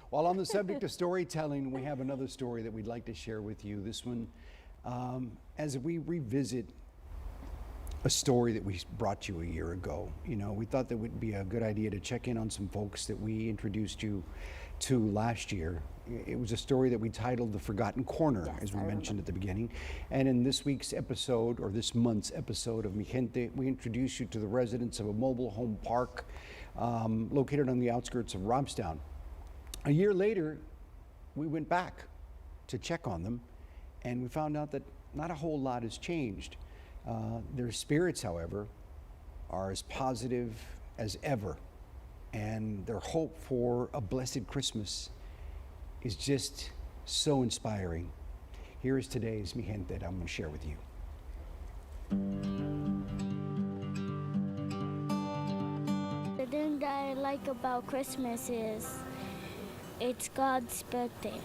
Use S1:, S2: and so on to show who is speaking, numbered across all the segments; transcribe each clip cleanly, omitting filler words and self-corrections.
S1: While on the subject of storytelling, we have another story that we'd like to share with you. This one, as we revisit a story that we brought you a year ago, we thought that would be a good idea to check in on some folks that we introduced you to last year. It was a story that we titled The Forgotten Corner,
S2: Yes,
S1: as we
S2: I
S1: mentioned at the beginning. And in this week's episode, or this month's episode of Mi Gente, we introduce you to the residents of a mobile home park located on the outskirts of Robstown. A year later, we went back to check on them, and we found out that not a whole lot has changed. Their spirits, however, are as positive as ever, and their hope for a blessed Christmas is just so inspiring. Here is today's Mi Gente that I'm going to share with you.
S2: The thing that I like about Christmas is it's God's birthday,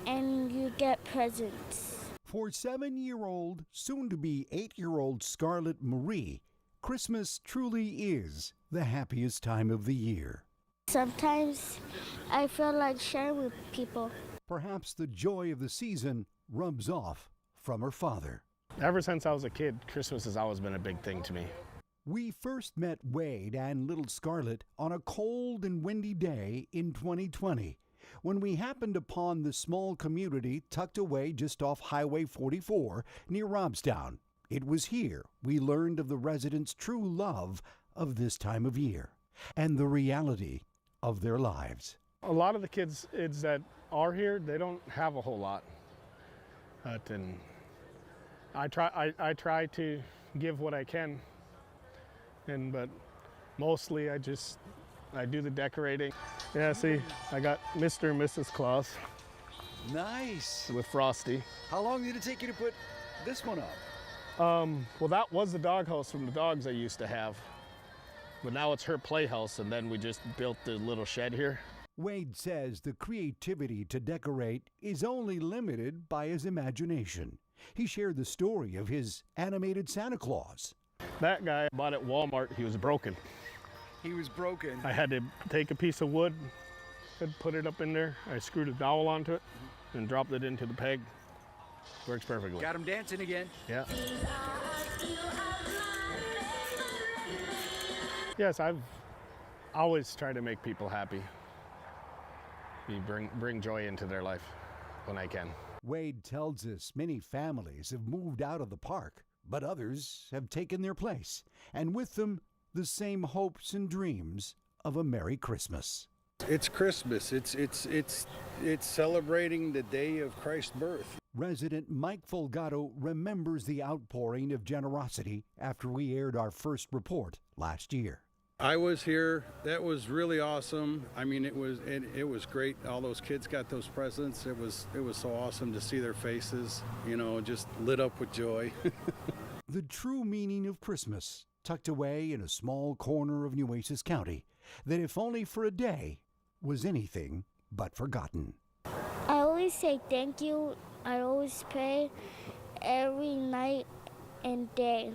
S2: and you get presents.
S3: For 7-year-old, soon-to-be 8-year-old Scarlett Marie, Christmas truly is the happiest time of the year.
S2: Sometimes I feel like sharing with people.
S3: Perhaps the joy of the season rubs off from her father.
S4: Ever since I was a kid, Christmas has always been a big thing to me.
S3: We first met Wade and little Scarlett on a cold and windy day in 2020, when we happened upon the small community tucked away just off Highway 44 near Robstown. It was here we learned of the residents' true love of this time of year and the reality of their lives.
S4: A lot of the kids that are here, they don't have a whole lot. And I try to give what I can, but mostly I do the decorating. Yeah, see, I got Mr. and Mrs. Claus
S1: Nice.
S4: with Frosty.
S1: How long did it take you to put this one up?
S4: Well, that was the doghouse from the dogs I used to have. But now it's her playhouse, and then we just built the little shed here.
S3: Wade says the creativity to decorate is only limited by his imagination. He shared the story of his animated Santa Claus.
S4: That guy I bought at Walmart, he was broken.
S1: He was broken.
S4: I had to take a piece of wood and put it up in there. I screwed a dowel onto it and dropped it into the peg. Works perfectly.
S1: Got him dancing again.
S4: Yeah. Yes, I've always tried to make people happy. Bring joy into their life when I can.
S3: Wade tells us many families have moved out of the park, but others have taken their place, and with them, the same hopes and dreams of a Merry Christmas.
S5: It's Christmas. It's celebrating the day of Christ's birth.
S3: Resident Mike Folgado remembers the outpouring of generosity after we aired our first report last year.
S5: I was here. That was really awesome. I mean, it was great. All those kids got those presents. It was so awesome to see their faces, just lit up with joy.
S3: The true meaning of Christmas, tucked away in a small corner of Nueces County, that if only for a day, was anything but forgotten.
S2: I always say thank you. I always pray every night and day.